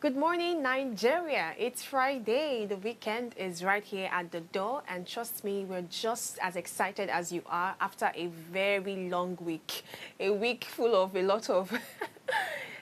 Good morning, Nigeria. It's Friday. The weekend is right here at the door. And trust me, we're just as excited as you are after a very long week. A week full of a lot of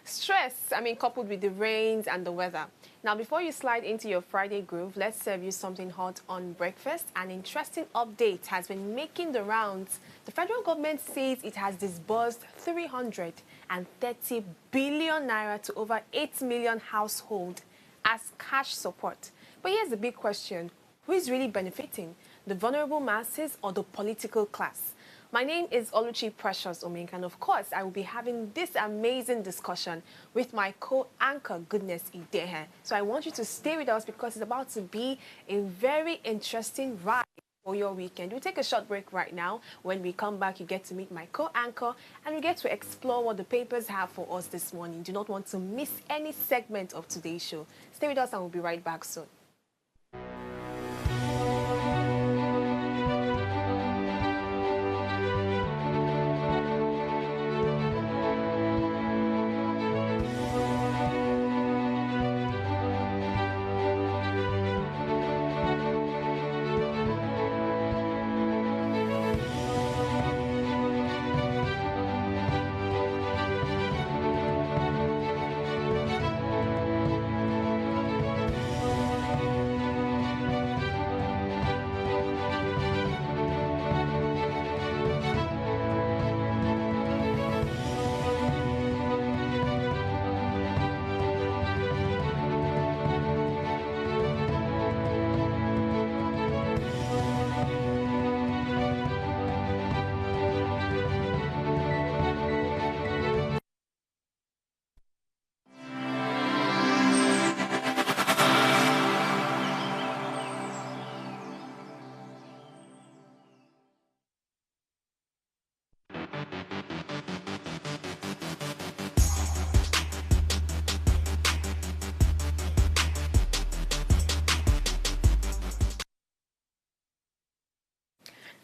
stress, coupled with the rains and the weather. Now, before you slide into your Friday groove, let's serve you something hot on breakfast. An interesting update has been making the rounds. The federal government says it has disbursed 330 billion naira to over 8 million households as cash support. But here's the big question. Who is really benefiting? The vulnerable masses or the political class? My name is Oluchi Precious Omink, and of course, I will be having this amazing discussion with my co-anchor, Goodness Idehe. So I want you to stay with us because it's about to be a very interesting ride for your weekend. We'll take a short break right now. When we come back, you get to meet my co-anchor and we get to explore what the papers have for us this morning. Do not want to miss any segment of today's show. Stay with us and we'll be right back soon.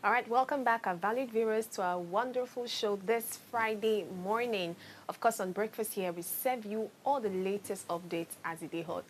All right, welcome back, our valued viewers, to our wonderful show this Friday morning. Of course, on Breakfast here, we serve you all the latest updates as it is hot.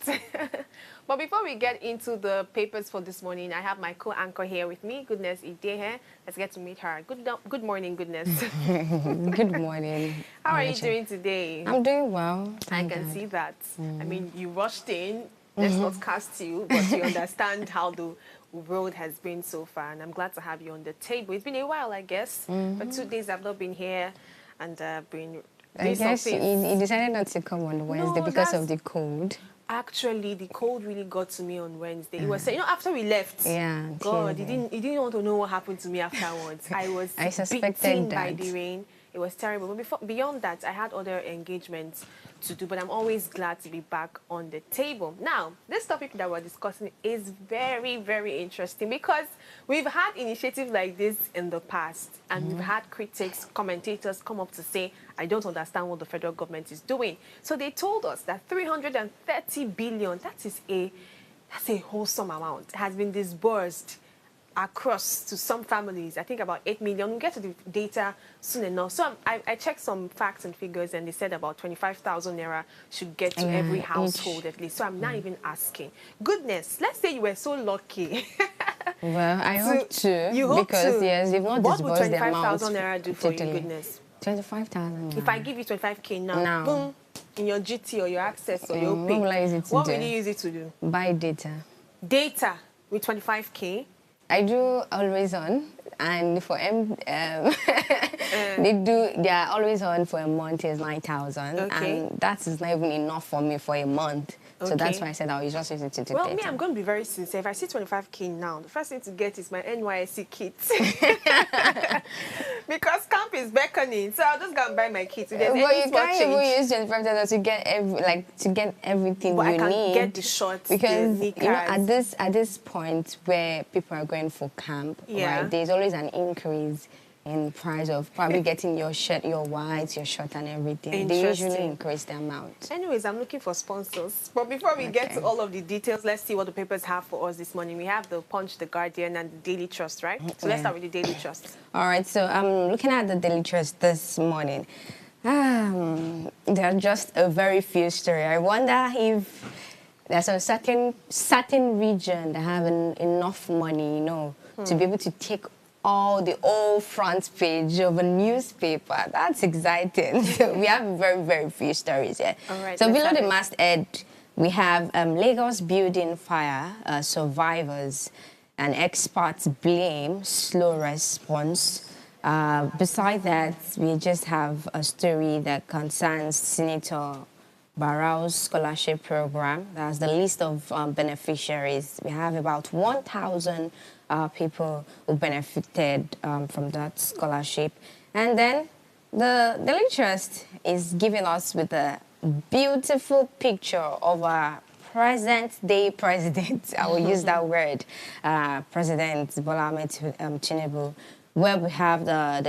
But before we get into the papers for this morning, I have my co-anchor here with me, Goodness Idehe. Let's get to meet her. Good morning, Goodness. Good morning. How are you doing today? I'm doing well. I can see that. I mean, you rushed in. Let's not cast you, but you understand how the road has been so far, and I'm glad to have you on the table. It's been a while, I guess. For 2 days I've not been here, and been. I guess you decided not to come on Wednesday because of the cold. Actually, the cold really got to me on Wednesday. It was, after we left. Yeah. God, he didn't want to know what happened to me afterwards. I was beaten by the rain. It was terrible. But beyond that, I had other engagements to do, but I'm always glad to be back on the table. Now, this topic that we're discussing is very, very interesting because we've had initiatives like this in the past, and we've had critics, commentators come up to say, I don't understand what the federal government is doing. So they told us that 330 billion, that's a wholesome amount, has been disbursed across to some families. I think about 8 million. We'll get to the data soon enough. So I checked some facts and figures, and they said about 25,000 naira should get to every household at least. So I'm not even asking. Goodness, let's say you were so lucky. Well, I hope to. You hope because, to. Yes, you've not what disbursed would the amount. 25,000 naira do for you, Goodness? 25,000. If I give you 25K now, boom, in your GT or your access or your pay, what will I use it to do? What will you use it to do? Buy data. Data with 25K? I do always on, and for they are always on for a month is 9,000, and that is not even enough for me for a month. So that's why I said I'll just use it to do Well, data. me, I'm going to be very sincere. If I see 25K now, the first thing to get is my NYSC kit. Because camp is beckoning, so I'll just go and buy my kit. Well, you can't even use 25,000 to get everything but you I can need. Get the shorts, because the knickers. At this point where people are going for camp, right? There's always an increase in price of probably getting your shirt, your whites, your shirt and everything. They usually increase the amount. Anyways, I'm looking for sponsors. But before we get to all of the details, let's see what the papers have for us this morning. We have the Punch, the Guardian, and the Daily Trust, right? So let's start with the Daily Trust. All right, so I'm looking at the Daily Trust this morning. There are just a very few stories. I wonder if there's a certain region that have enough money, to be able to take all the old front page of a newspaper. That's exciting. So we have very, very few stories here. All right, so below the masthead, we have Lagos building fire, survivors and experts blame slow response. Beside that, we just have a story that concerns Senator Barrow's scholarship program. That's the list of beneficiaries. We have about 1,000 people who benefited from that scholarship. And then the Daily Trust is giving us with a beautiful picture of our present-day president. I will use that word, President Bola Ahmed Tinubu, where we have the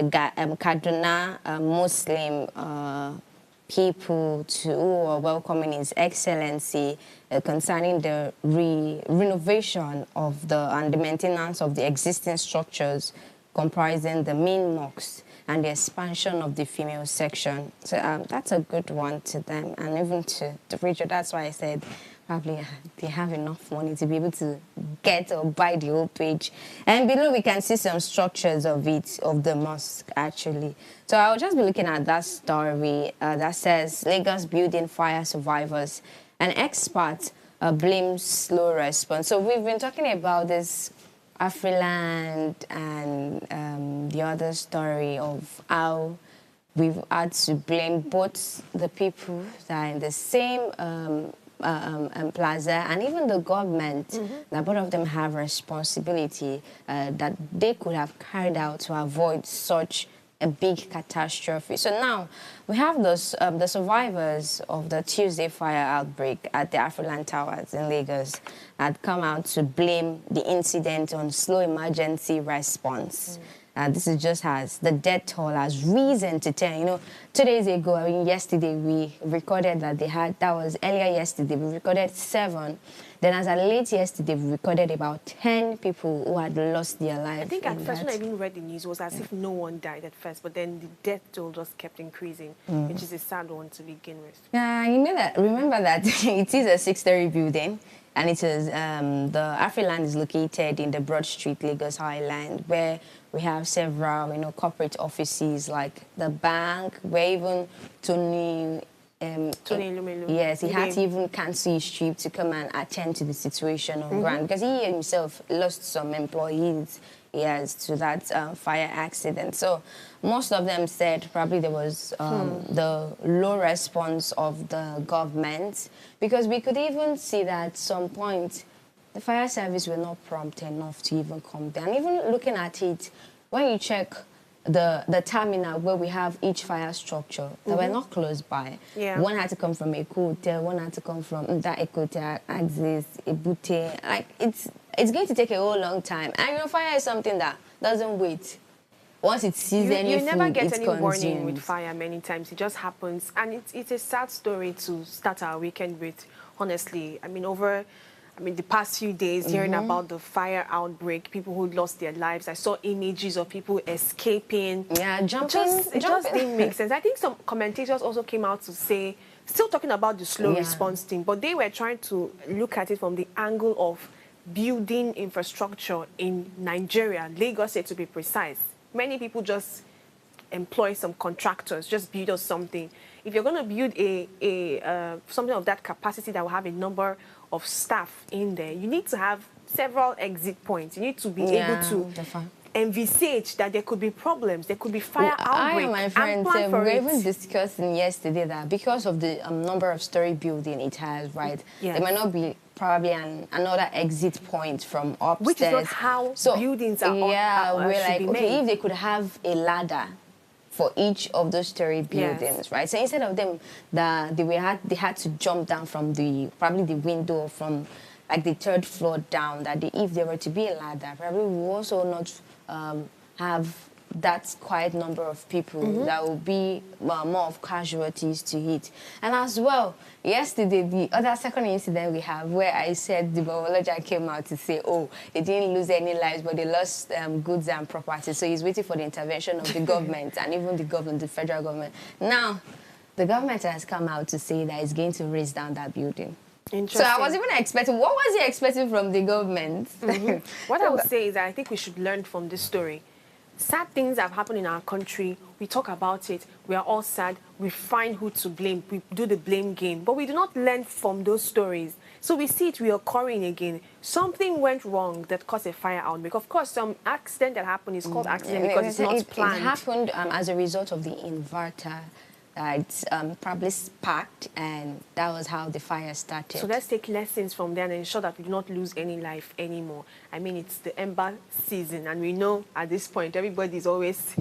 Kaduna Muslim people who are welcoming His Excellency concerning the renovation of and the maintenance of the existing structures comprising the main mosque and the expansion of the female section. So that's a good one to them, and even to the region. That's why I said probably they have enough money to be able to get or buy the whole page. And below we can see some structures of the mosque actually. So I'll just be looking at that story that says Lagos building fire survivors and experts blame slow response. So we've been talking about this Afriland and the other story of how we've had to blame both the people that are in the same plaza and even the government, that both of them have responsibility that they could have carried out to avoid such a big catastrophe. So now we have those the survivors of the Tuesday fire outbreak at the Afriland Towers in Lagos had come out to blame the incident on slow emergency response. This is just as the death toll has risen to 10. 2 days ago, yesterday, we recorded that that was earlier yesterday, we recorded 7. Then as of late yesterday, we recorded about 10 people who had lost their lives. I think at first when I even read the news, it was as if no one died at first, but then the death toll just kept increasing, which is a sad one to begin with. Yeah, remember that it is a 6-story building. And it is, the Afriland is located in the Broad Street, Lagos Island, where we have several, corporate offices like the bank, where even Tony Lumelu. Yes, he had to even cancel his trip to come and attend to the situation on ground because he himself lost some employees to that fire accident. So most of them said probably there was the low response of the government, because we could even see that at some point the fire service were not prompt enough to even come down. Even looking at it, when you check the terminal where we have each fire structure, they were not close by. Yeah. One had to come from Eko Hotel, one had to come from that Eko Hotel, Axis, Ebute. Like, it's going to take a whole long time. And fire is something that doesn't wait. Once it sees any food, you never get any consumed. warning with fire many times. It just happens. And it's a sad story to start our weekend with, honestly. The past few days, hearing about the fire outbreak, people who lost their lives. I saw images of people escaping. Yeah, jumping. It just didn't make sense. I think some commentators also came out to say, still talking about the slow response thing, but they were trying to look at it from the angle of building infrastructure in Nigeria, Lagos State to be precise. Many people just employ some contractors, just build us something. If you're going to build something of that capacity that will have a number of staff in there, you need to have several exit points. You need to be able to envisage that there could be problems, there could be fire outbreak. My friends, we were even discussing yesterday that because of the number of story building it has, right, there might not be probably another exit point from upstairs. Which is not how buildings are we're like, be okay, made. if they could have a ladder for each of those story buildings, right? So instead of them, they had to jump down from probably the window from like the 3rd floor down. If there were to be a ladder, probably we will also not have that quiet number of people. That will be more of casualties to hit. And as well, Yesterday, the other second incident we have where I said the biologist came out to say, oh, they didn't lose any lives, but they lost goods and property. So he's waiting for the intervention of the government and even the government, the federal government. Now, the government has come out to say that it's going to raise down that building. So I was even expecting, what was he expecting from the government? What I would say is that I think we should learn from this story. Sad things have happened in our country. We talk about it. We are all sad. We find who to blame. We do the blame game. But we do not learn from those stories. So we see it reoccurring again. Something went wrong that caused a fire outbreak. Of course, some accident that happened is called accident because it's not planned. It happened as a result of the inverter that probably sparked, and that was how the fire started. So let's take lessons from there and ensure that we do not lose any life anymore. I mean, it's the ember season, and we know at this point everybody's always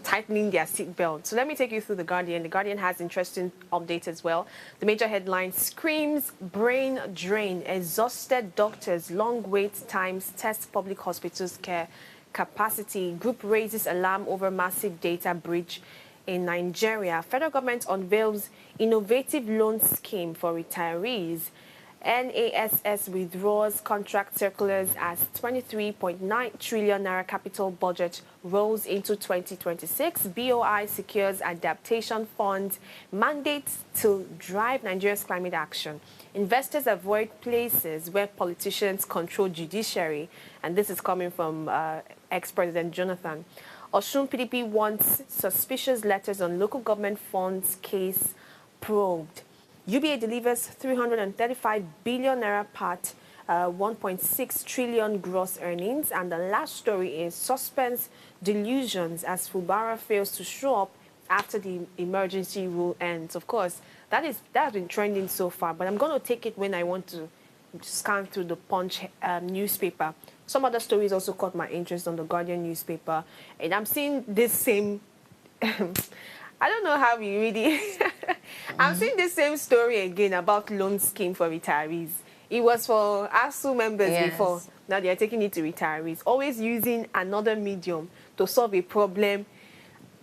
tightening their seatbelt. So let me take you through The Guardian. The Guardian has interesting updates as well. The major headline screams brain drain, exhausted doctors, long wait times, test public hospitals care capacity. Group raises alarm over massive data breach in Nigeria. Federal government unveils innovative loan scheme for retirees. NASS withdraws contract circulars as 23.9 trillion naira capital budget rolls into 2026. BOI secures adaptation funds, mandates to drive Nigeria's climate action. Investors avoid places where politicians control judiciary. And this is coming from ex-President Jonathan. Osun PDP wants suspicious letters on local government funds case probed. UBA delivers 335 billion naira part, 1.6 trillion gross earnings. And the last story is suspense delusions as Fubara fails to show up after the emergency rule ends. Of course, that has been trending so far, but I'm going to take it when I want to scan through the Punch newspaper. Some other stories also caught my interest on the Guardian newspaper, and I'm seeing this same I don't know how we read it. I'm seeing the same story again about loan scheme for retirees. It was for ASU members before. Now they are taking it to retirees, always using another medium to solve a problem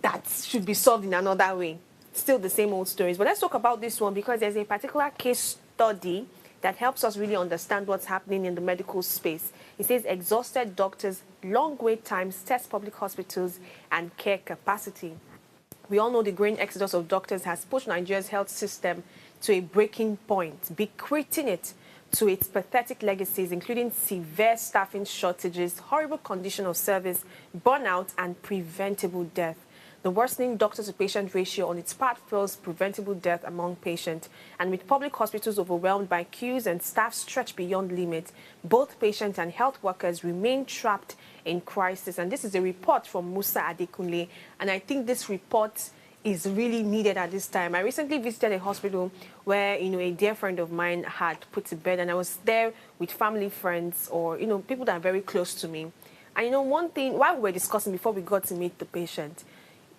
that should be solved in another way. Still the same old stories. But let's talk about this one because there's a particular case study that helps us really understand what's happening in the medical space. It says exhausted doctors, long wait times, test public hospitals, and care capacity. We all know the growing exodus of doctors has pushed Nigeria's health system to a breaking point, bequeathing it to its pathetic legacies, including severe staffing shortages, horrible condition of service, burnout, and preventable death. The worsening doctor-to-patient ratio on its part fuels preventable death among patients. And with public hospitals overwhelmed by queues and staff stretched beyond limits, both patients and health workers remain trapped in crisis. And this is a report from Musa Adekunle. And I think this report is really needed at this time. I recently visited a hospital where, a dear friend of mine had put to bed, and I was there with family, friends, or, people that are very close to me. And, one thing, while we were discussing before we got to meet the patient,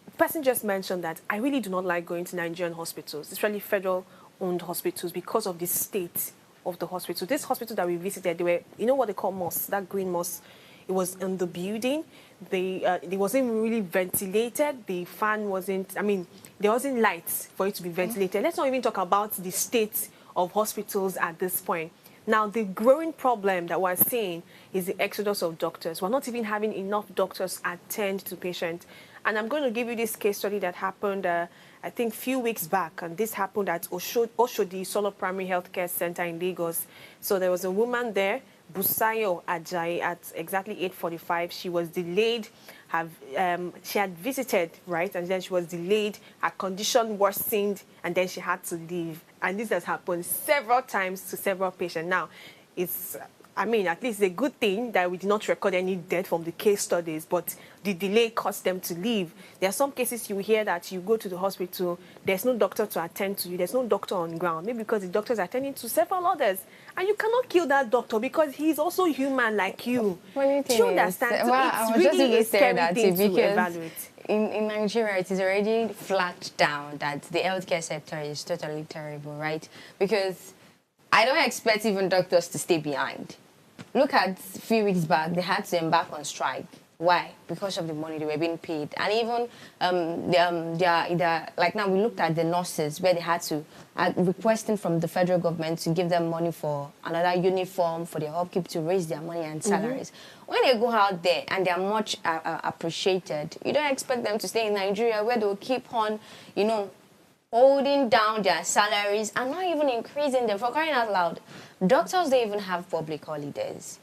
the person just mentioned that I really do not like going to Nigerian hospitals, especially federal-owned hospitals, because of the state of the hospital. This hospital that we visited, they were, what they call moss, that green moss. It was in the building. It wasn't really ventilated. The fan wasn't, there wasn't lights for it to be ventilated. Let's not even talk about the state of hospitals at this point. Now, the growing problem that we're seeing is the exodus of doctors. We're not even having enough doctors attend to patients. And I'm going to give you this case study that happened, I think, a few weeks back. And this happened at Oshodi Solo Primary Healthcare Center in Lagos. So there was a woman there, Busayo Ajayi, at exactly 8:45. She was delayed. She had visited, right? And then she was delayed. Her condition worsened, and then she had to leave. And this has happened several times to several patients. Now, at least a good thing that we did not record any death from the case studies, but the delay caused them to leave. There are some cases you hear that you go to the hospital, there's no doctor to attend to you, there's no doctor on ground, maybe because the doctor is attending to several others. And you cannot kill that doctor because he's also human like you. Do you understand? Well, so it's really a scary thing to evaluate. In Nigeria, it is already flat down that the healthcare sector is totally terrible, right? Because I don't expect even doctors to stay behind. Look at a few weeks back, they had to embark on strike. Why? Because of the money they were being paid. And even, like now we looked at the nurses where they had to, requesting from the federal government to give them money for another uniform, for their upkeep, to raise their money and salaries. When they go out there and they are much appreciated, you don't expect them to stay in Nigeria where they'll keep on, you know, holding down their salaries and not even increasing them. For crying out loud, doctors don't even have public holidays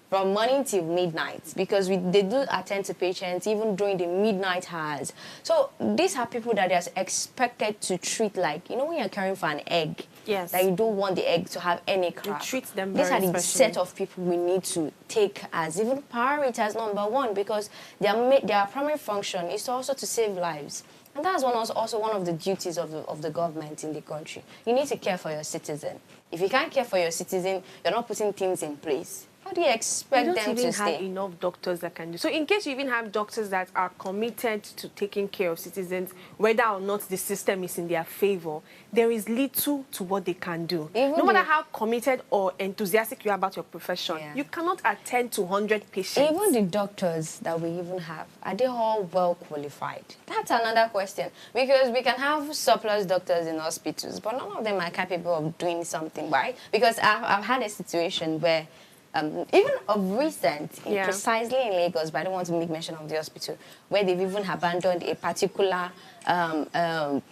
from morning till midnight, because they do attend to patients even during the midnight hours. So these are people that are expected to treat like, you know, when you're caring for an egg, yes, that you don't want the egg to have any crack. You treat them These very are the set of people we need to take as even priority as number one, because their primary function is also to save lives. And that's also one of the duties of the government in the country. You need to care for your citizen. If you can't care for your citizen, you're not putting things in place. How do you expect them to stay? You don't even have enough doctors that can do. So in case you even have doctors that are committed to taking care of citizens, whether or not the system is in their favor, there is little to what they can do. Even no matter how committed or enthusiastic you are about your profession, you cannot attend to 100 patients. Even the doctors that we even have, are they all well qualified? That's another question. Because we can have surplus doctors in hospitals, but none of them are capable of doing something, right? Because I've had a situation where even of recent, precisely in Lagos, but I don't want to make mention of the hospital, where they've even abandoned a particular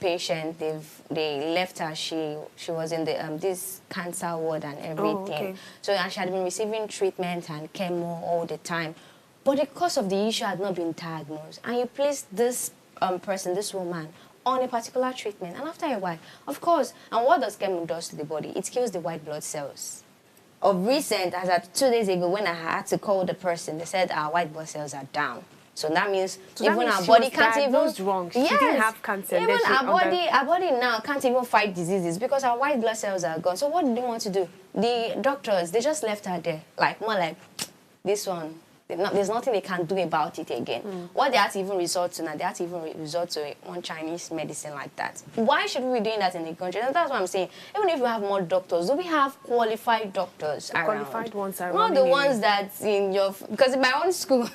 patient. They left her. She was in the this cancer ward and everything. Oh, okay. So and she had been receiving treatment and chemo all the time, but the cause of the issue had not been diagnosed. And you place this person, this woman, on a particular treatment, and after a while, of course, and what does chemo does to the body? It kills the white blood cells. Of recent, as of 2 days ago, when I had to call the person, they said our white blood cells are down. So that means even our body can't even. Wrong. She didn't have cancer. Even our body now can't even fight diseases because our white blood cells are gone. So what do they want to do? The doctors, they just left her there, like more like this one. There's nothing they can do about it again. What they have to even resort to now, they have to even resort to one Chinese medicine like that. Why should we be doing that in the country? And that's what I'm saying. Even if we have more doctors, do we have qualified doctors around? Qualified ones around. Not the ones that in your... Because in my own school,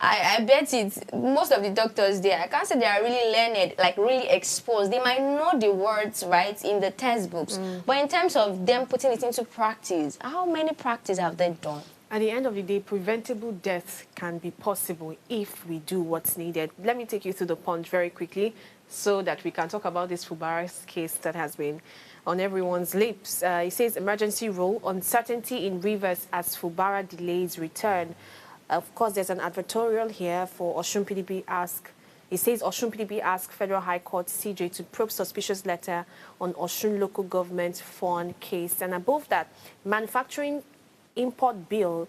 I bet it, most of the doctors there, I can't say they are really learned, like really exposed. They might know the words, right, in the textbooks. But in terms of them putting it into practice, how many practice have they done? At the end of the day, preventable death can be possible if we do what's needed. Let me take you through the punch very quickly so that we can talk about this Fubara's case that has been on everyone's lips. It says emergency rule, uncertainty in Rivers as Fubara delays return. Of course, there's an advertorial here for Osun PDP ask. It says Osun PDP asked Federal High Court CJ to probe suspicious letter on Osun local government fund case. And above that, manufacturing import bill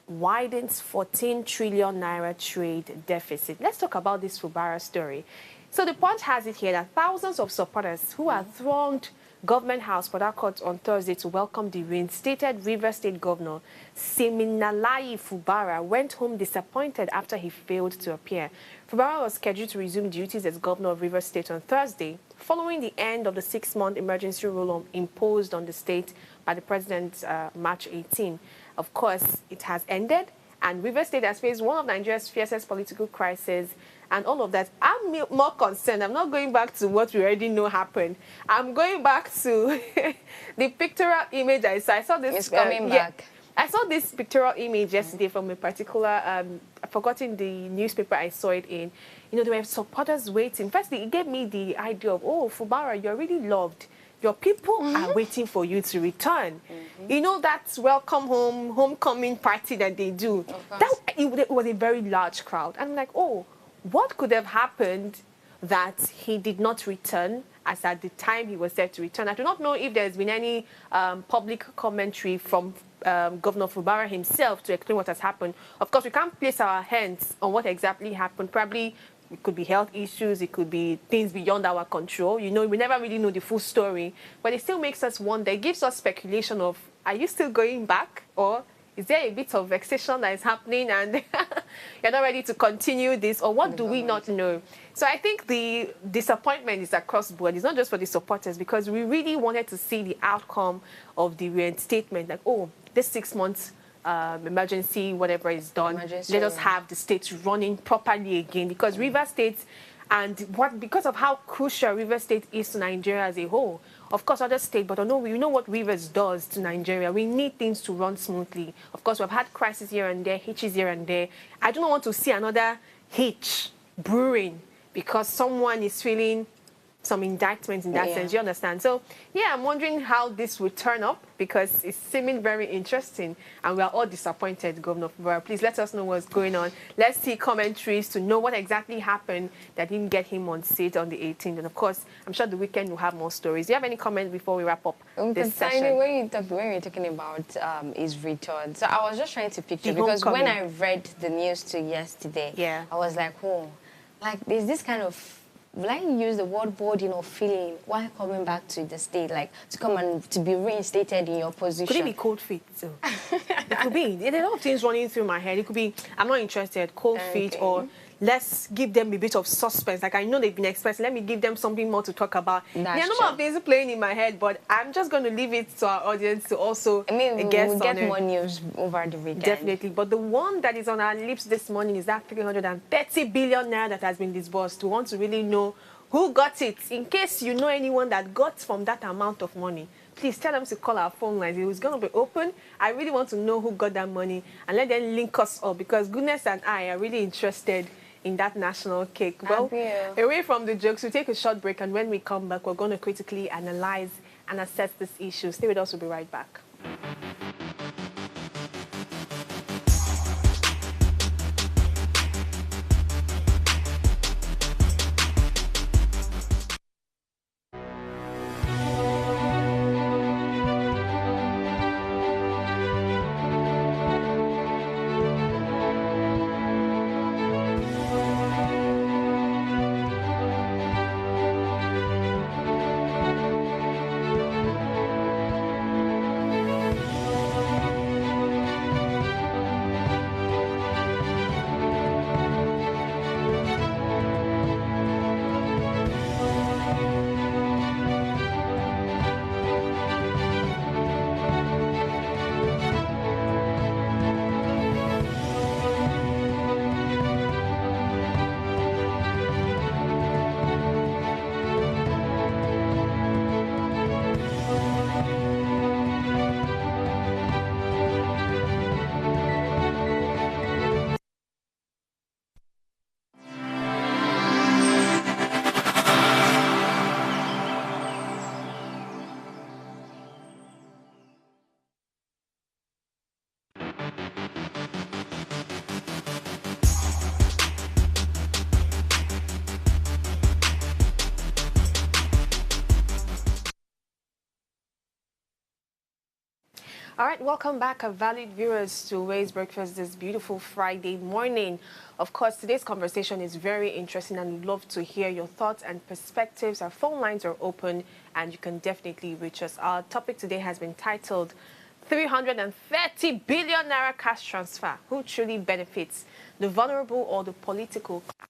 widens 14 trillion naira trade deficit. Let's talk about this Fubara story. So the Punch has it here that thousands of supporters who are thronged Government House, Port Harcourt on Thursday to welcome the reinstated Rivers State Governor Siminalayi Fubara went home disappointed after he failed to appear. Fubara was scheduled to resume duties as Governor of Rivers State on Thursday, following the end of the 6-month emergency rule imposed on the state by the President March 18. Of course, it has ended, and Rivers State has faced one of Nigeria's fiercest political crises and all of that. I'm more concerned. I'm not going back to what we already know happened. I'm going back to the pictorial image I saw. I saw this. It's coming back. I saw this pictorial image yesterday from a particular, I've forgotten the newspaper I saw it in. You know, there were supporters waiting. Firstly, it gave me the idea of, oh, Fubara, you're really loved. Your people are waiting for you to return. You know, that welcome home, homecoming party that they do. It was a very large crowd. And I'm like, oh, what could have happened that he did not return as at the time he was set to return? I do not know if there's been any public commentary from Governor Fubara himself to explain what has happened. Of course, we can't place our hands on what exactly happened. Probably it could be health issues, it could be things beyond our control. You know, we never really know the full story. But it still makes us wonder. It gives us speculation of, are you still going back? Or is there a bit of vexation that is happening and you're not ready to continue this? Or what do we not know? So I think the disappointment is across the board. It's not just for the supporters, because we really wanted to see the outcome of the reinstatement. Like, oh, this 6 months emergency, whatever is done. Emergency, Let us yeah. have the states running properly again, because River State, and because of how crucial River State is to Nigeria as a whole. Of course, other states, but I know we know what Rivers does to Nigeria. We need things to run smoothly. Of course, we've had crises here and there, hitches here and there. I don't want to see another hitch brewing because someone is feeling some indictments in that sense, you understand? So, yeah, I'm wondering how this will turn up, because it's seeming very interesting, and we are all disappointed, Governor Fubara. Please let us know what's going on. Let's see commentaries to know what exactly happened that didn't get him on seat on the 18th. And, of course, I'm sure the weekend will have more stories. Do you have any comments before we wrap up this session? When you're talking about his return, so I was just trying to picture, The because homecoming. when I read the news to yesterday, I was like, oh, like there's this kind of, will I use the word boarding or feeling while coming back to the state, like to come and to be reinstated in your position? Could it be cold feet? So it could be. There are a lot of things running through my head. It could be, I'm not interested, cold feet, or let's give them a bit of suspense. Like, I know they've been expressing, let me give them something more to talk about. There are a number of things playing in my head, but I'm just going to leave it to our audience to also we'll get more news over the weekend. Definitely. But the one that is on our lips this morning is that 330 billion naira that has been disbursed. We want to really know who got it. In case you know anyone that got from that amount of money, please tell them to call our phone lines. It was going to be open. I really want to know who got that money, and let them link us up, because goodness and I are really interested in that national cake. Well, away from the jokes, we'll take a short break, and when we come back, we're going to critically analyze and assess this issue. Stay with us. We'll be right back. All right, welcome back, valued viewers, to Ways Breakfast this beautiful Friday morning. Of course, today's conversation is very interesting, and we'd love to hear your thoughts and perspectives. Our phone lines are open, and you can definitely reach us. Our topic today has been titled 330 billion naira cash transfer. Who truly benefits, the vulnerable or the political class?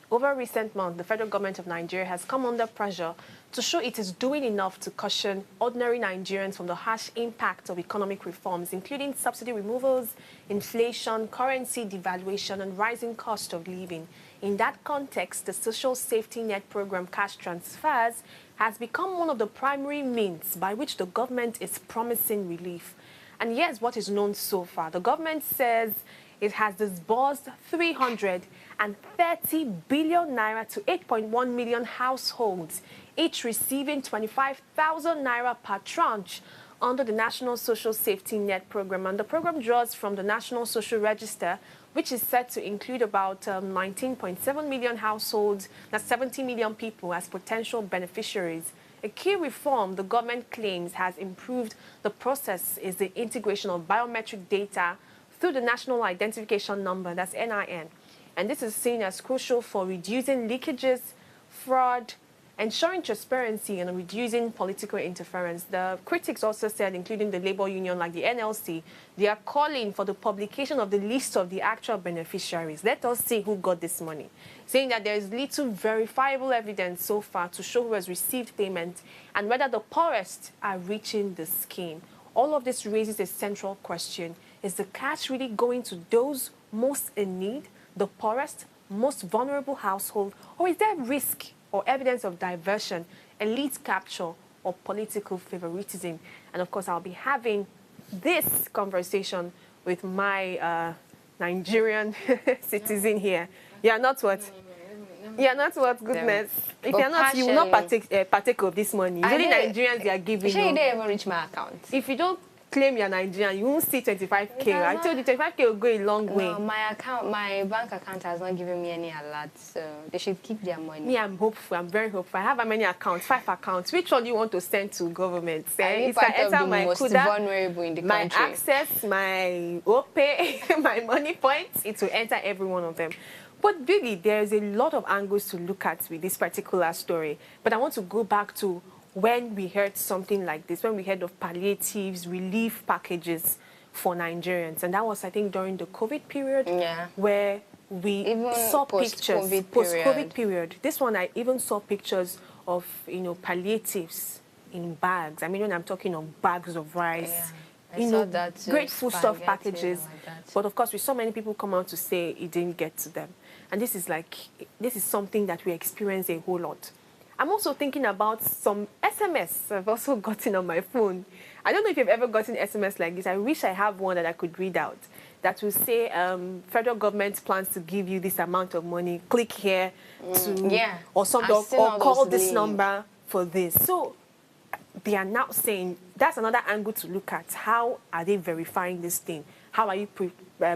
Over recent months, the federal government of Nigeria has come under pressure to show it is doing enough to cushion ordinary Nigerians from the harsh impact of economic reforms, including subsidy removals, inflation, currency devaluation, and rising cost of living. In that context, the social safety net program cash transfers has become one of the primary means by which the government is promising relief. And here's what is known so far. The government says it has disbursed 330 billion naira to 8.1 million households, each receiving 25,000 naira per tranche under the National Social Safety Net program. And the program draws from the National Social Register, which is set to include about 19.7 million households, that's 70 million people, as potential beneficiaries. A key reform the government claims has improved the process is the integration of biometric data through the National Identification Number, that's NIN. And this is seen as crucial for reducing leakages, fraud, ensuring transparency, and reducing political interference. The critics also said, including the labor union like the NLC, they are calling for the publication of the list of the actual beneficiaries. Let us see who got this money, saying that there is little verifiable evidence so far to show who has received payment and whether the poorest are reaching the scheme. All of this raises a central question. Is the cash really going to those most in need, the poorest, most vulnerable household, or is there risk or evidence of diversion, elite capture, or political favoritism? And of course, I'll be having this conversation with my Nigerian citizen here. Yeah, not what? Yeah, not what? Goodness. If you're not, you will not partake of this money. It's only Nigerians they are giving. Sure, you didn't even reach my account. If you don't claim you're Nigerian, you won't see 25K. I told you 25K will go a long way. No, my bank account has not given me any alert, so they should keep their money. Me, I'm hopeful. I'm very hopeful. I have how many accounts? 5 accounts. Which one do you want to send to government? It's part of the most vulnerable in the country. My access, my OPay, my money points, it will enter every one of them. But really, there's a lot of angles to look at with this particular story. But I want to go back to when we heard something like this, when we heard of palliatives, relief packages for Nigerians. And that was, I think, during the COVID period, where we even saw pictures, post-COVID period. This one, I even saw pictures of, palliatives in bags. I mean, when I'm talking of bags of rice, great foodstuff packages. Like but of course, we saw many people come out to say it didn't get to them. And this is something that we experience a whole lot. I'm also thinking about some SMS I've also gotten on my phone. I don't know if you've ever gotten SMS like this. I wish I have one that I could read out that will say, federal government plans to give you this amount of money. Click here or something, or call this number for this. So they are now saying that's another angle to look at. How are they verifying this thing? How are you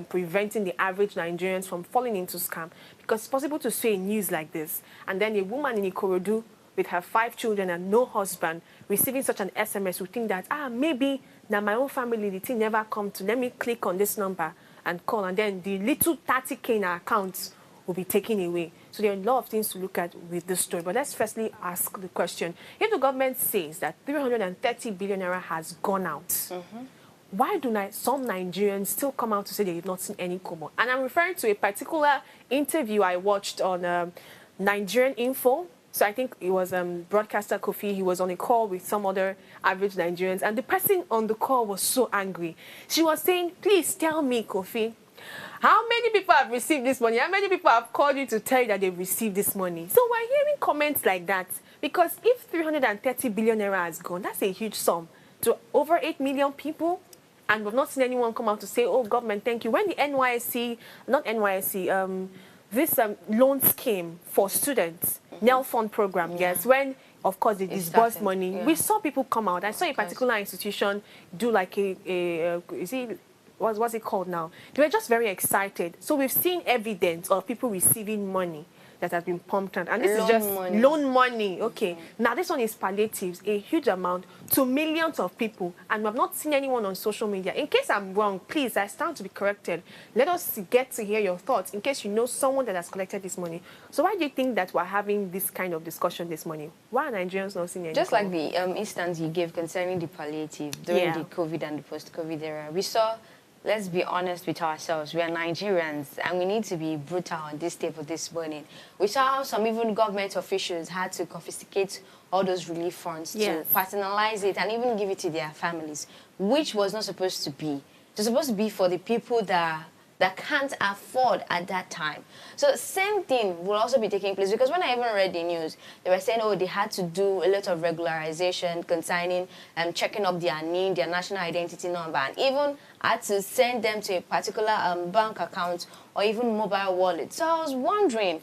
preventing the average Nigerians from falling into scam? Because it's possible to say news like this, and then a woman in Ikorodu with her 5 children and no husband receiving such an SMS would think that, maybe now my own family, the thing never come to, let me click on this number and call, and then the little 30K in our accounts will be taken away. So there are a lot of things to look at with this story. But let's firstly ask the question, if the government says that 330 billion naira has gone out, why do some Nigerians still come out to say they have not seen any kobo? And I'm referring to a particular interview I watched on Nigerian Info. So I think it was broadcaster Kofi. He was on a call with some other average Nigerians. And the person on the call was so angry. She was saying, please tell me, Kofi, how many people have received this money? How many people have called you to tell you that they've received this money? So we're hearing comments like that. Because if 330 billion naira has gone, that's a huge sum to over 8 million people. And we've not seen anyone come out to say, oh, government, thank you. When the this loan scheme for students, NEL Fund program, when, of course, they disbursed money, we saw people come out. I saw a particular institution do like what's it called now? They were just very excited. So we've seen evidence of people receiving money that has been pumped out. And this is just loan money. Okay. Now, this one is palliatives, a huge amount to millions of people. And we have not seen anyone on social media. In case I'm wrong, please, I stand to be corrected. Let us get to hear your thoughts in case you know someone that has collected this money. So why do you think that we're having this kind of discussion this morning? Why are Nigerians not seeing anything? Just like the instance you gave concerning the palliative during the COVID and the post-COVID era, we saw. Let's be honest with ourselves. We are Nigerians, and we need to be brutal on this table this morning. We saw how some even government officials had to confiscate all those relief funds to personalize it and even give it to their families, which was not supposed to be. It was supposed to be for the people that can't afford at that time. So same thing will also be taking place, because when I even read the news, they were saying, oh, they had to do a lot of regularization concerning checking up their NIN, their national identity number, and even had to send them to a particular bank account or even mobile wallet. So I was wondering,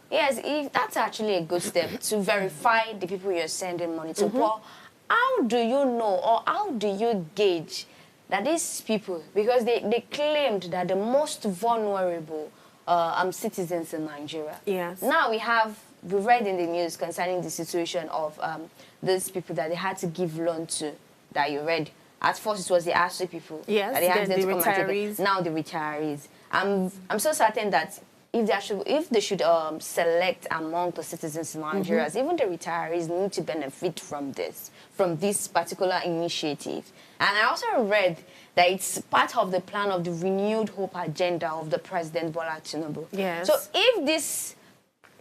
yes, if that's actually a good step to verify the people you're sending money to, but how do you know, or how do you gauge that these people, because they claimed that the most vulnerable citizens in Nigeria. Yes. Now we read in the news concerning the situation of these people that they had to give loan to, that you read. At first it was the ASU people. Yes, that they had then the retirees. Now the retirees. I'm so certain that if they should select among the citizens in Nigeria, even the retirees need to benefit from this particular initiative. And I also read that it's part of the plan of the renewed hope agenda of the President Bola Tinubu. Yes. So if this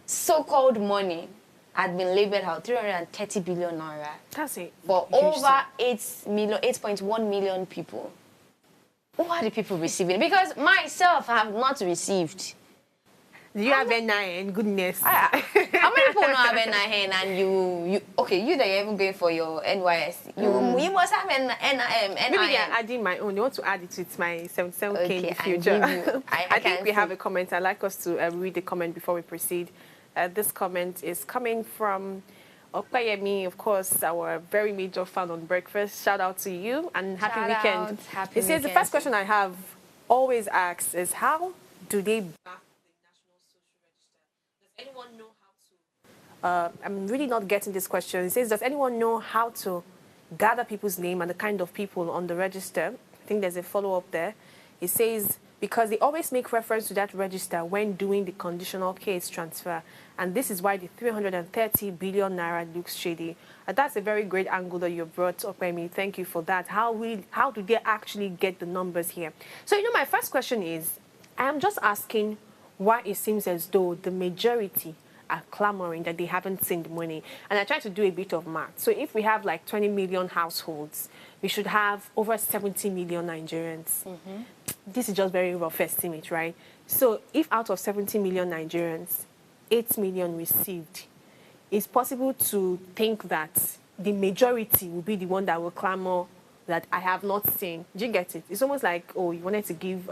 so-called money had been labeled out 330 billion naira, that's it. For over 8.1 million people, Who are the people receiving? Because myself, I have not received. Do you have NIN? Goodness. How many people don't have NIN and you okay, you that you're even going for your NYS, you must have NIN. Maybe they are adding my own. They want to add it with my 77K in the future. I think we have a comment. I'd like us to read the comment before we proceed. This comment is coming from Okpayemi, of course, our very major fan on breakfast. Shout out to you and happy weekend. Happy it says the first question I have always asked is how do they back the National Social Register? Does anyone know how to? I'm really not getting this question. It says, does anyone know how to gather people's name and the kind of people on the register? I think there's a follow-up there. It says, because they always make reference to that register when doing the conditional case transfer. And this is why the 330 billion naira looks shady. That's a very great angle that you brought up, Amy. Thank you for that. How do they actually get the numbers here? So, my first question is, I am just asking why it seems as though the majority are clamoring that they haven't seen the money. And I tried to do a bit of math. So if we have like 20 million households, we should have over 70 million Nigerians. This is just very rough estimate, right? So if out of 70 million Nigerians, 8 million received, it's possible to think that the majority will be the one that will clamor that I have not seen. Do you get it? It's almost like, oh, you wanted to give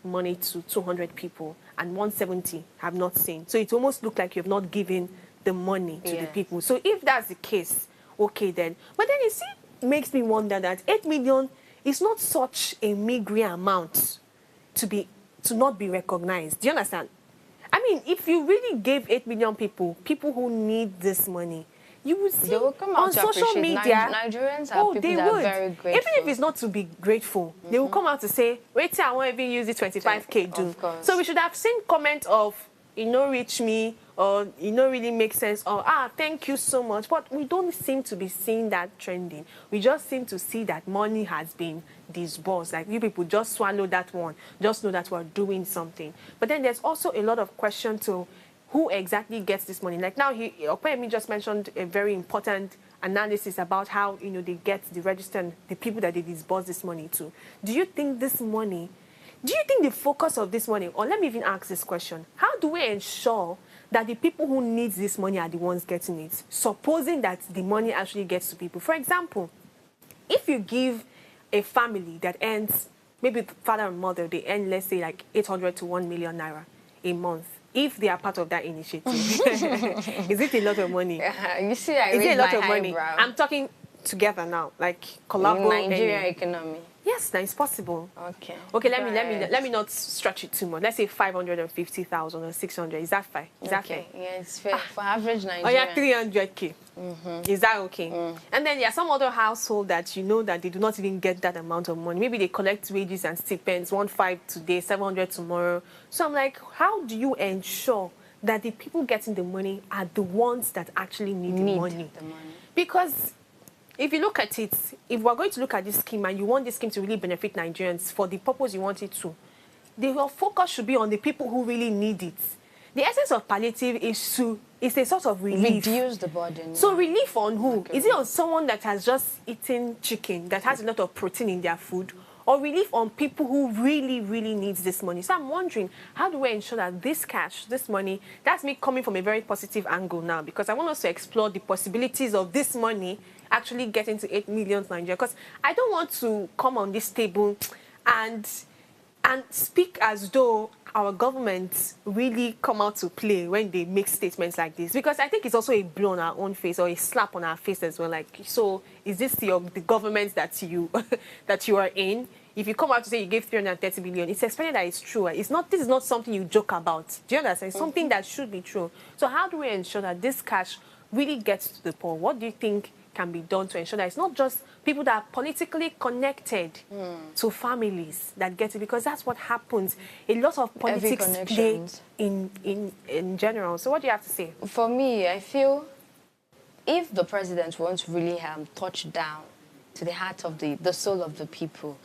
money to 200 people and 170 have not seen. So it almost looked like you have not given the money to the people. So if that's the case, okay then. But then it makes me wonder that 8 million is not such a meager amount to not be recognized. Do you understand? I mean, if you really gave 8 million people who need this money, you will see on social media, Nigerians are people that are very grateful. Even if it's not to be grateful, they will come out to say, wait till I won't even use the 25K do. So we should have seen comment of, it no reach me, or it no really make sense, or thank you so much. But we don't seem to be seeing that trending. We just seem to see that money has been disbursed. Like you people just swallow that one, just know that we're doing something. But then there's also a lot of question to who exactly gets this money. Like now, Opeyemi just mentioned a very important analysis about how, they get the register and the people that they disburse this money to. Do you think the focus of this money, or let me even ask this question, how do we ensure that the people who need this money are the ones getting it, supposing that the money actually gets to people? For example, if you give a family that earns, maybe father and mother, they earn, let's say, like 800 to 1 million naira a month, if they are part of that initiative, is it a lot of money? You see, is it a lot of money? Eyebrow. I'm talking together now, like collaborate. Nigerian economy. Yes, that is possible. Okay. Okay, let me not stretch it too much. Let's say 550,000 or 600. Is that fair? Is that fair? Yeah, it's fair for average Nigerian. Oh yeah, 300K. Is that okay? And then there are some other household that that they do not even get that amount of money. Maybe they collect wages and stipends, 1.5 today, 700 tomorrow. So I'm like, how do you ensure that the people getting the money are the ones that actually need the money? Because if you look at it, if we're going to look at this scheme and you want this scheme to really benefit Nigerians for the purpose you want it to, the focus should be on the people who really need it. The essence of palliative is a sort of relief. Reduce the burden. So relief on who? Okay. Is it on someone that has just eaten chicken, that has a lot of protein in their food? Or relief on people who really, really needs this money? So I'm wondering, how do we ensure that this cash, this money, that's me coming from a very positive angle now, because I want us to explore the possibilities of this money actually getting to 8 million Nigeria. Because I don't want to come on this table and speak as though our government really come out to play when they make statements like this, because I think it's also a blow on our own face or a slap on our face as well. Like, so is this the government that you that you are in? If you come out to say you gave 330 billion, it's expected that it's true. This is not something you joke about. Do you understand? It's something that should be true. So how do we ensure that this cash really gets to the poor? What do you think can be done to ensure that it's not just people that are politically connected to families that get it? Because that's what happens. A lot of politics play in general. So what do you have to say? For me, I feel if the president wants to really touch down to the heart of the soul of the people,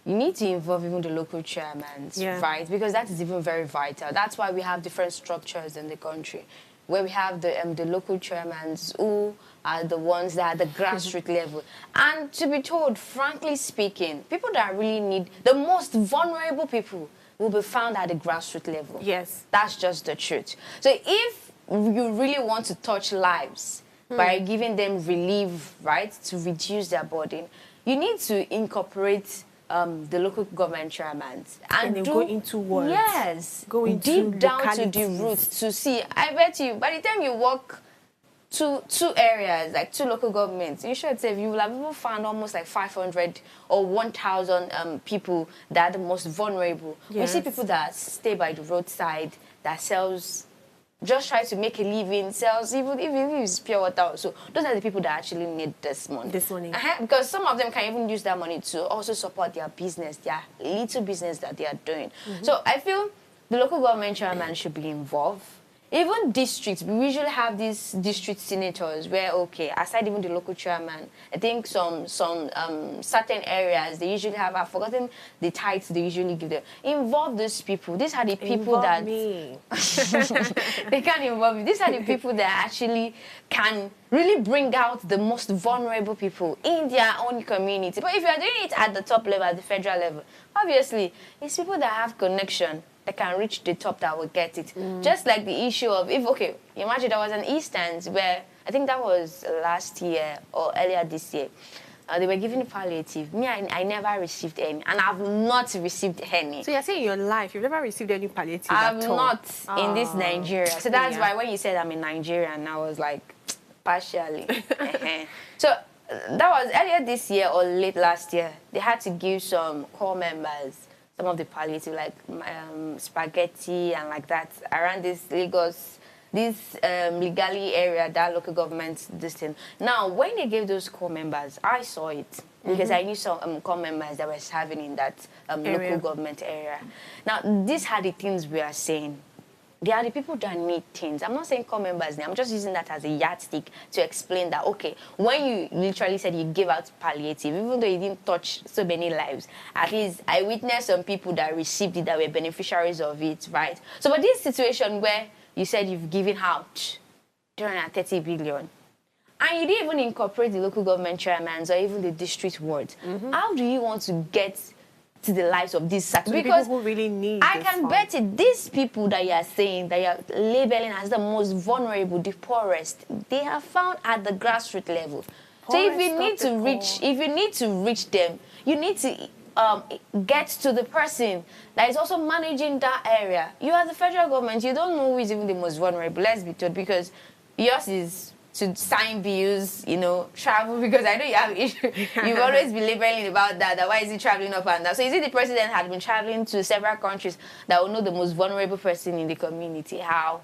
you need to involve even the local chairmen, right? Because that is even very vital. That's why we have different structures in the country. where we have the local chairmen who are the ones that are at the grassroots level. And to be told, frankly speaking, people that really need, the most vulnerable people will be found at the grassroots level. Yes. That's just the truth. So if you really want to touch lives by giving them relief, right, to reduce their burden, you need to incorporate the local government chairmen and go into words. Yes, go into deep down to the roots to see. I bet you, by the time you walk two areas, like two local governments, you should say you will have even found almost like 500 or 1,000 people that are the most vulnerable. Yes. We see people that stay by the roadside, that sells, just try to make a living, sells, even if it's pure water. So those are the people that actually need this money. Because some of them can even use that money to also support their business, their little business that they are doing. So I feel the local government chairman should be involved. Even districts, we usually have these district senators where, okay, aside even the local chairman, I think some certain areas, they usually have, I've forgotten the titles they usually give them. Involve those people. These are the people that... me. They can't involve you. These are the people that actually can really bring out the most vulnerable people in their own community. But if you are doing it at the top level, at the federal level, obviously, it's people that have connection that can reach the top that will get it. Just like the issue of, imagine there was an instance where, I think that was last year or earlier this year, they were giving palliative. Me, I never received any, and I've not received any. So you're saying in your life, you've never received any palliative I've at all? not in this Nigeria. So that's why when you said I'm in Nigeria, and I was like, partially. So that was earlier this year or late last year. They had to give some core members some of the palliative, like spaghetti and like that, around this Lagos, this legally area, that local government, this thing. Now, when they gave those core members, I saw it because I knew some core members that were serving in that local government area. Now, these are the things we are saying. They are the people that need things. I'm not saying core members now. I'm just using that as a yardstick to explain that, okay, when you literally said you gave out palliative, even though you didn't touch so many lives, at least I witnessed some people that received it, that were beneficiaries of it, right? So, but this situation where you said you've given out 230 billion, and you didn't even incorporate the local government chairmen or even the district wards, how do you want to get to the lives of these sectors? Because people who really need I can bet it, these people that you are saying, that you are labeling as the most vulnerable, the poorest, they are found at the grassroots level. So if you need to reach them, you need to get to the person that is also managing that area. You are the federal government, you don't know who is even the most vulnerable, let's be told, because yours is to sign bills, travel, because I know you have issue. You've always been labeling about that. Why is he traveling up and down? So is it the president had been traveling to several countries that will know the most vulnerable person in the community? How?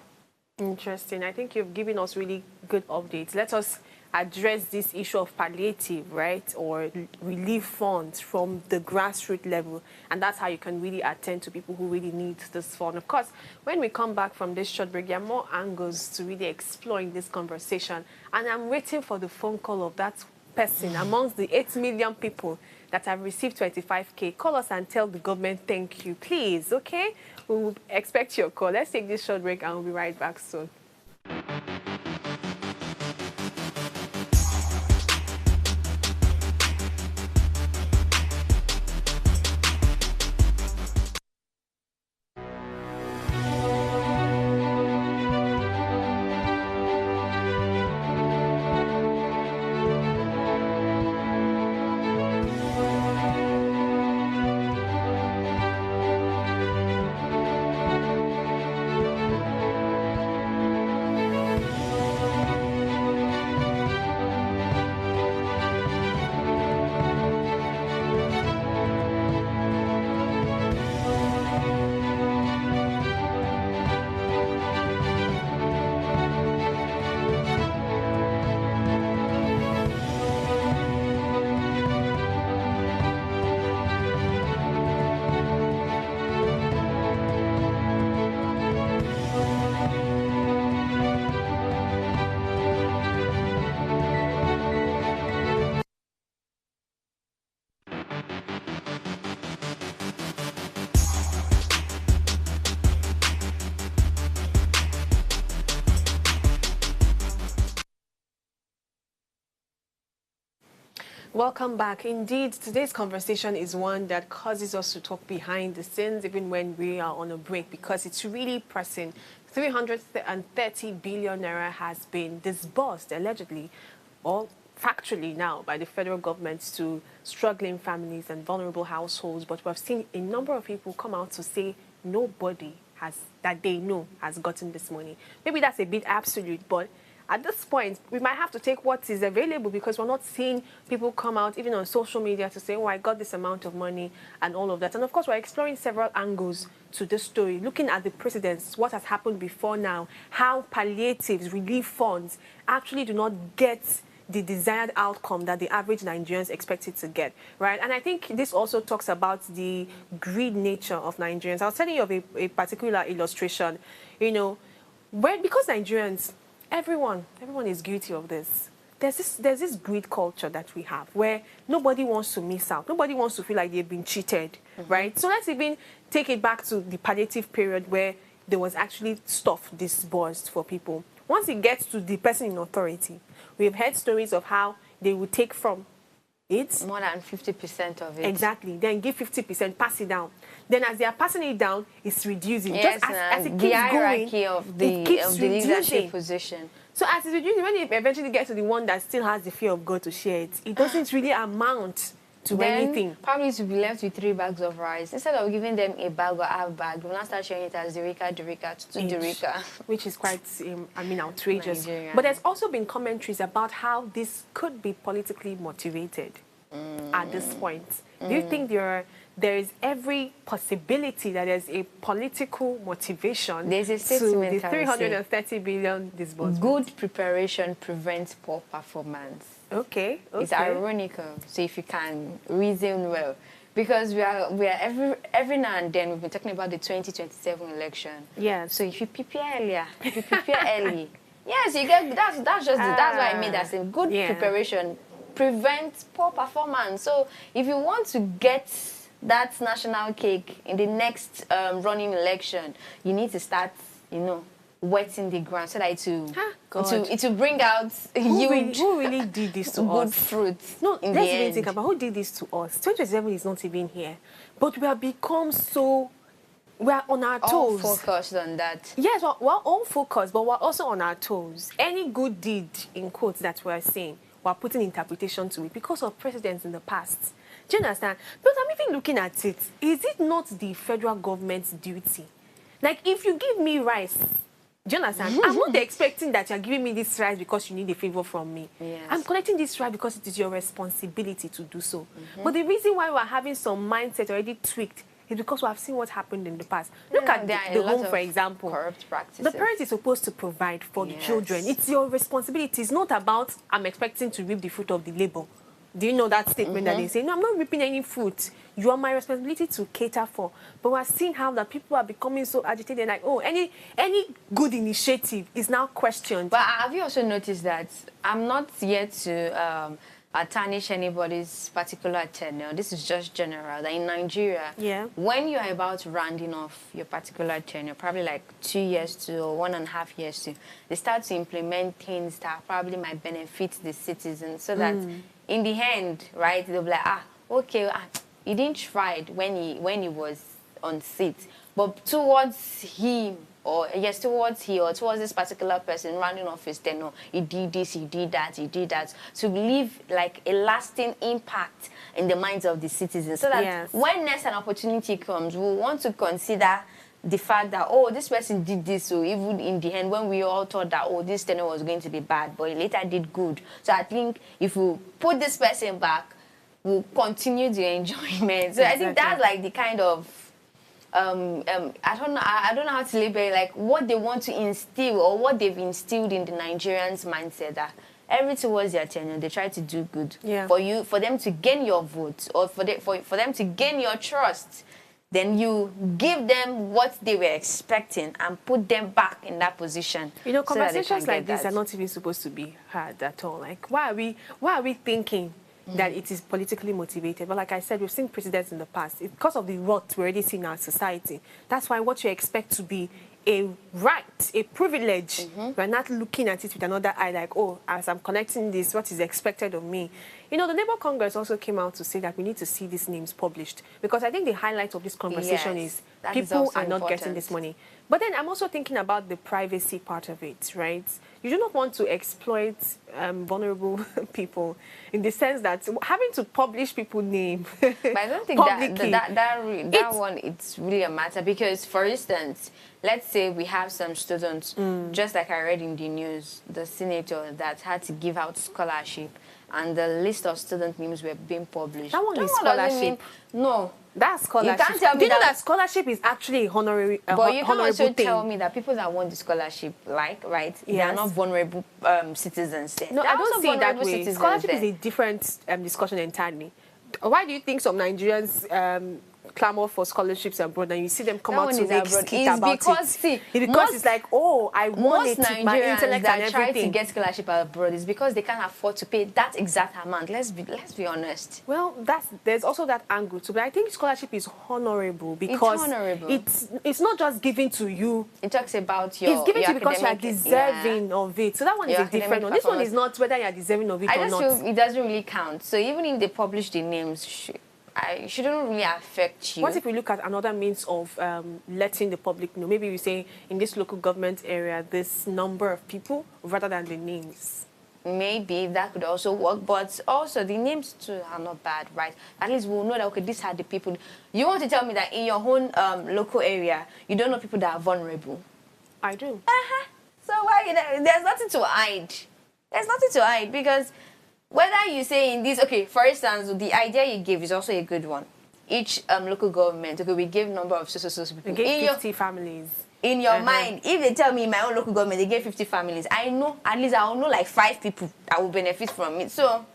Interesting. I think you've given us really good updates. Let us address this issue of palliative, right, or relief funds from the grassroots level, and that's how you can really attend to people who really need this fund. Of course, when we come back from this short break, there are more angles to really explore in this conversation, and I'm waiting for the phone call of that person amongst the 8 million people that have received 25K. Call us and tell the government thank you, please, okay? We will expect your call. Let's take this short break and we'll be right back soon. Welcome back. Indeed, today's conversation is one that causes us to talk behind the scenes even when we are on a break because it's really pressing. 330 billion naira has been disbursed allegedly or factually now by the federal government to struggling families and vulnerable households. But we've seen a number of people come out to say nobody that they know has gotten this money. Maybe that's a bit absolute, but at this point, we might have to take what is available because we're not seeing people come out, even on social media, to say, oh, I got this amount of money and all of that. And of course, we're exploring several angles to this story, looking at the precedents, what has happened before now, how palliatives, relief funds actually do not get the desired outcome that the average Nigerians expected to get, right? And I think this also talks about the greed nature of Nigerians. I was telling you of a particular illustration, you know, because Nigerians, everyone is guilty of this. There's this greed culture that we have where nobody wants to miss out. Nobody wants to feel like they've been cheated, right? So let's even take it back to the palliative period where there was actually stuff disbursed for people. Once it gets to the person in authority, we've heard stories of how they would take from it. More than 50% of it. Exactly. Then give 50%, pass it down. Then as they are passing it down, it's reducing. Yes, just as it keeps the hierarchy going, of the leadership position. So as it's reducing, when it eventually gets to the one that still has the fear of God to share it, it doesn't really amount to then anything. Probably to be left with 3 bags of rice. Instead of giving them a bag or half bag, we'll now start sharing it as Derika, to Derika. Which is quite, outrageous. Nigeria. But there's also been commentaries about how this could be politically motivated at this point. Do you think there is every possibility that there's a political motivation There's a to statement the 330 billion disbursement? Good preparation prevents poor performance. Okay. It's ironical. So if you can reason well, because we are every now and then we've been talking about the 2027 election. Yes. So if you prepare earlier, if you prepare early, yes, you get that's why I made that saying. Good preparation prevents poor performance. So if you want to get that national cake in the next running election, you need to start, wetting the ground so that it will bring out who really did this to good us? fruits. No, in let's the even end. think about who did this to us. 2027 is not even here, but we have become so. We are on our toes. All focused on that. Yes, we're all focused, but we're also on our toes. Any good deed, in quotes, that we're saying, we're putting interpretation to it because of precedents in the past. Do you understand? But I'm even looking at it. Is it not the federal government's duty? Like, if you give me rice, do you understand? I'm not expecting that you're giving me this rice because you need a favor from me. Yes. I'm collecting this rice because it is your responsibility to do so. But the reason why we're having some mindset already tweaked is because we have seen what happened in the past. Look at the home, for example. Corrupt practices. The parent is supposed to provide for the children. It's your responsibility. It's not about, I'm expecting to reap the fruit of the labor. Do you know that statement that they say? No, I'm not reaping any fruit. You are my responsibility to cater for. But we're seeing how that people are becoming so agitated, like, oh, any good initiative is now questioned. But have you also noticed that I'm not yet to tarnish anybody's particular tenure? This is just general. That in Nigeria, when you are about rounding off your particular tenure, probably like 2 years to or 1.5 years to, they start to implement things that probably might benefit the citizens, so that in the end, right, they'll be like, he didn't try it when he was on seat, but towards him or towards this particular person rounding off his tenure, he did this, he did that, to leave like a lasting impact in the minds of the citizens, so that when next an opportunity comes, we'll want to consider the fact that, oh, this person did this, so even in the end, when we all thought that, oh, this tenure was going to be bad, but he later did good. So I think if we put this person back, we'll continue the enjoyment. So I think that's like the kind of I don't know how to label it, like what they want to instill or what they've instilled in the Nigerians' mindset, that every towards their tenure they try to do good for them to gain your vote, or for them to gain your trust. Then you give them what they were expecting and put them back in that position. You know, conversations like this are not even supposed to be had at all. Like, why are we thinking that it is politically motivated? But like I said, we've seen precedents in the past. It's because of the rot we're already seeing in our society. That's why what you expect to be a right, a privilege. We're not looking at it with another eye like, oh, as I'm connecting this, what is expected of me? You know, the Labour Congress also came out to say that we need to see these names published, because I think the highlight of this conversation is people are not getting this money. But then I'm also thinking about the privacy part of it, right? You do not want to exploit vulnerable people in the sense that having to publish people's name. But I don't think that one, it's really a matter, because, for instance, let's say we have some students, just like I read in the news, the senator that had to give out scholarship, and the list of student names were being published. That one is scholarship. No. That's scholarship. You can't tell me Do you know that scholarship is actually a honorary but you can also thing. tell me that people that want the scholarship, like, right, yes, they are not vulnerable citizens. No, I don't see it that way. Scholarship is a different discussion entirely. Why do you think some Nigerians clamor for scholarships abroad, and you see them come out to make skit about it? Because it's like, oh, I want it with my intellect and everything. Try to get scholarship abroad is because they can't afford to pay that exact amount. Let's be honest. Well, there's also that angle too. But I think scholarship is honorable because it's not just given to you. It talks about your. It's given to you because you are deserving of it. So that one is a different one. This one is not whether you are deserving of it or not. I just feel it doesn't really count. So even if they publish the names, it shouldn't really affect you. What if we look at another means of letting the public know? Maybe we say in this local government area, this number of people rather than the names. Maybe that could also work, but also the names too are not bad, right? At least we'll know that, okay, these are the people. You want to tell me that in your own local area, you don't know people that are vulnerable? I do. So why? There's nothing to hide. There's nothing to hide, because whether you say in this, okay, for instance, the idea you give is also a good one. Each local government, okay, we give number of so people. We give 50 families. In your mind, if they tell me in my own local government they gave 50 families, I know, at least I'll know like 5 people that will benefit from it. So,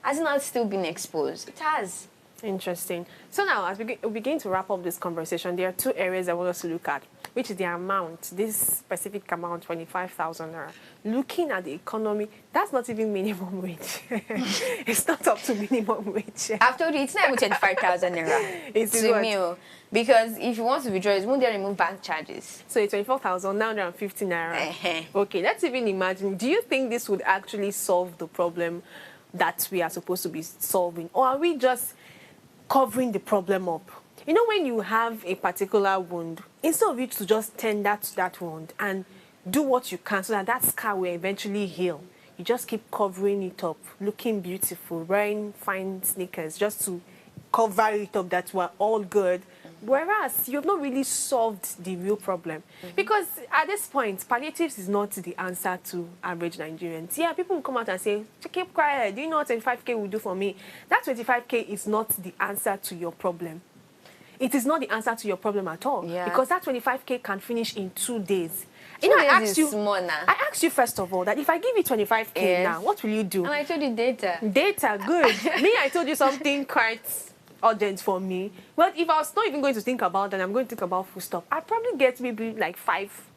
has it not still been exposed? It has. Interesting. So now, as we begin to wrap up this conversation, there are 2 areas I want us to look at, which is the amount, this specific amount, 25,000 naira. Looking at the economy, that's not even minimum wage. It's not up to minimum wage. I've told you, it's not even 25,000 naira. It's to me, because if you want to withdraw, it won't they remove bank charges. So it's 24,950 naira. Okay, let's even imagine. Do you think this would actually solve the problem that we are supposed to be solving? Or are we just covering the problem up? You know, when you have a particular wound, instead of you to just tend to that wound and do what you can so that that scar will eventually heal, you just keep covering it up, looking beautiful, wearing fine sneakers just to cover it up that we're all good. Whereas you have not really solved the real problem. Because at this point, palliatives is not the answer to average Nigerians. Yeah, people will come out and say, keep quiet, do you know what 25K will do for me? That 25K is not the answer to your problem. It is not the answer to your problem at all. Yeah. Because that 25K can finish in 2 days. You know, I asked you first of all that if I give you 25K now, what will you do? And I told you data. Data, good. Me, I told you something quite urgent for me. Well, if I was not even going to think about that, I'm going to think about food stuff. I'd probably get maybe like 5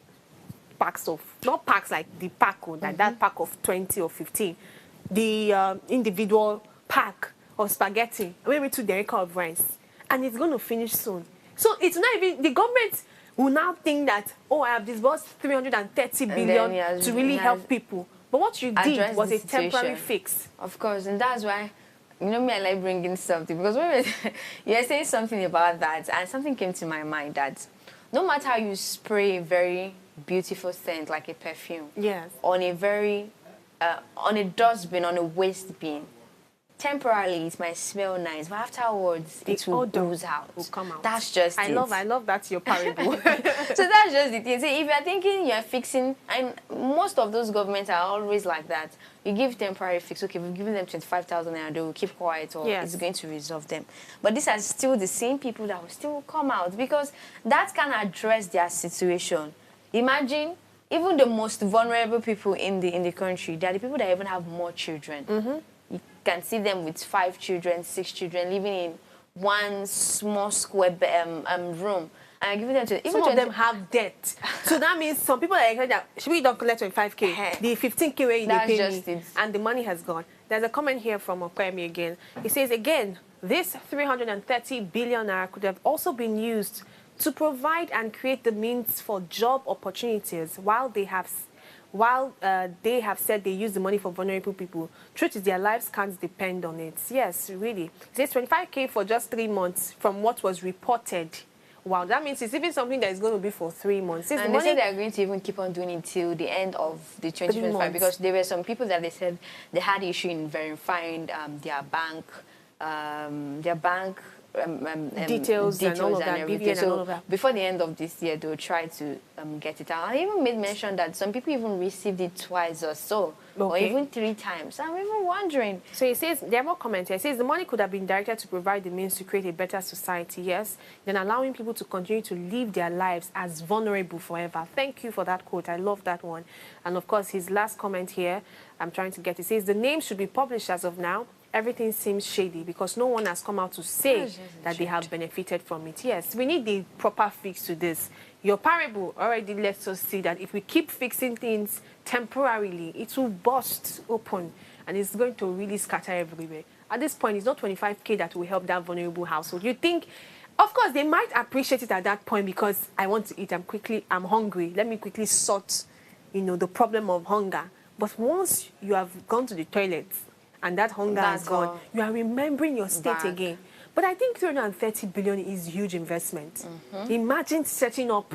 packs of, not packs like the pack, like that pack of 20 or 15. The individual pack of spaghetti, maybe 2 derica of rice. And it's going to finish soon. So it's not even, the government will now think that, oh, I have disbursed 330 billion to really help people. But what you did was a temporary fix. Of course, and that's why, you know me, I like bringing something. Because when you're saying something about that, and something came to my mind that no matter how you spray a very beautiful scent, like a perfume, on a very, on a dustbin, on a waste bin, temporarily it might smell nice, but afterwards it will ooze out. Will come out. That's just I love that's your parable. So that's just the thing. So if you're thinking you're fixing, and most of those governments are always like that, you give temporary fix. Okay, we've given them 25,000 and they will keep quiet, or it's going to resolve them. But these are still the same people that will still come out, because that can address their situation. Imagine even the most vulnerable people in the country, they are the people that even have more children. You can see them with 5 children, 6 children, living in one small square room. And giving them to some of them have debt. So that means some people are like that, should we don't collect 25K? The 15K where they pay me, and the money has gone. There's a comment here from Okwemi again. He says, again, this 330 billion naira could have also been used to provide and create the means for job opportunities while they have said they use the money for vulnerable people. Truth is, their lives can't depend on it. Yes, really. It says 25K for just 3 months from what was reported. Wow, that means it's even something that is going to be for 3 months. And they said they're going to even keep on doing it till the end of the 2025, because there were some people that they said they had issue in verifying their bank details and all of that, everything. BVN and all of that. Before the end of this year, they'll try to get it out. I even made mention that some people even received it twice or so, or even 3 times. I'm even wondering. So it says, there are more comments here. It says the money could have been directed to provide the means to create a better society, yes, then allowing people to continue to live their lives as vulnerable forever. Thank you for that quote. I love that one. And of course, his last comment here, I'm trying to get it, says the name should be published as of now. Everything seems shady because no one has come out to say that they have benefited from it. Yes, we need the proper fix to this. Your parable already lets us see that if we keep fixing things temporarily, it will burst open and it's going to really scatter everywhere. At this point, it's not 25K that will help that vulnerable household. You think, of course, they might appreciate it at that point because I want to eat, I'm hungry. Let me quickly sort, the problem of hunger. But once you have gone to the toilet, and that hunger is gone, you are remembering your state again. But I think 330 billion is huge investment. Imagine setting up,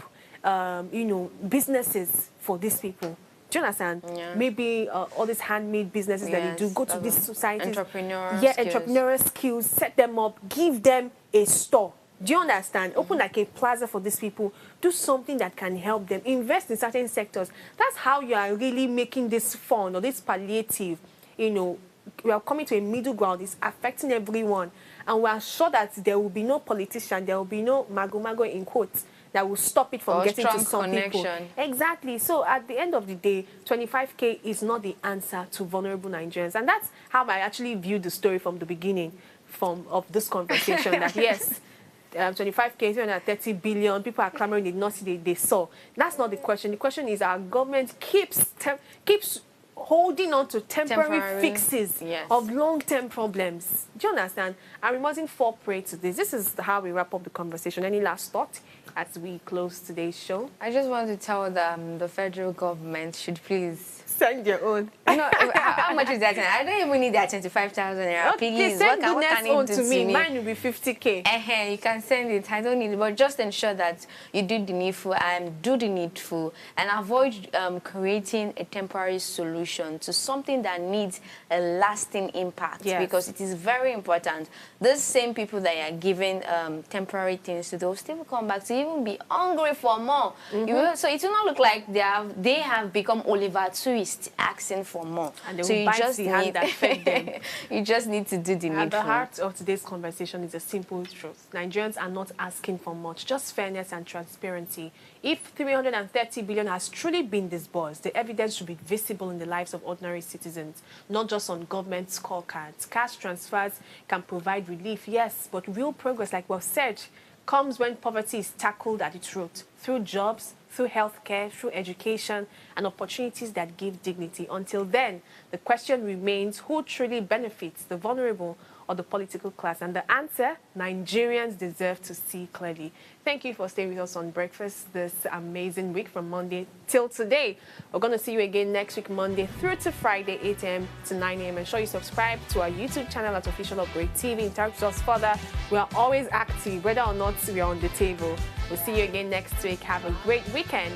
businesses for these people. Do you understand? Yeah. Maybe all these handmade businesses that they do, go to these societies. Entrepreneurial skills, set them up, give them a store. Do you understand? Open like a plaza for these people. Do something that can help them. Invest in certain sectors. That's how you are really making this fund or this palliative, we are coming to a middle ground. It's affecting everyone. And we are sure that there will be no politician, there will be no mago in quotes, that will stop it from getting to some people. Exactly. So at the end of the day, 25K is not the answer to vulnerable Nigerians. And that's how I actually viewed the story from the beginning of this conversation. That yes, 25K, 330 billion, people are clamoring, they did not see, they saw. That's not the question. The question is our government keeps holding on to temporary fixes of long-term problems. Do you understand? And we mustn't fall prey to this. This is how we wrap up the conversation. Any last thought as we close today's show? I just want to tell them the federal government should please send your own. No, how much is that? I don't even need that 25,000 naira. Please, send the next one to me. Mine will be 50K. You can send it. I don't need it, but just ensure that you do the needful and do the needful, and avoid creating a temporary solution to something that needs a lasting impact. Yes. Because it is very important. Those same people that are giving temporary things to, they'll still come back to even be hungry for more. So it will not look like they have become Oliver Twist asking for more. And they will bite the hand that fed them. You just need to do the needful. At the heart of today's conversation is a simple truth. Nigerians are not asking for much, just fairness and transparency. If 330 billion has truly been disbursed, the evidence should be visible in the lives of ordinary citizens, not just on government scorecards. Cash transfers can provide relief, yes, but real progress, like we've said, comes when poverty is tackled at its root, through jobs, through healthcare, through education, and opportunities that give dignity. Until then, the question remains, who truly benefits, the vulnerable or the political class? And the answer, Nigerians deserve to see clearly. Thank you for staying with us on Breakfast this amazing week from Monday till today. We're going to see you again next week, Monday through to Friday, 8 a.m. to 9 a.m. Ensure you subscribe to our YouTube channel at Official Upgrade TV. Interact with us further. We are always active, whether or not we are on the table. We'll see you again next week. Have a great weekend.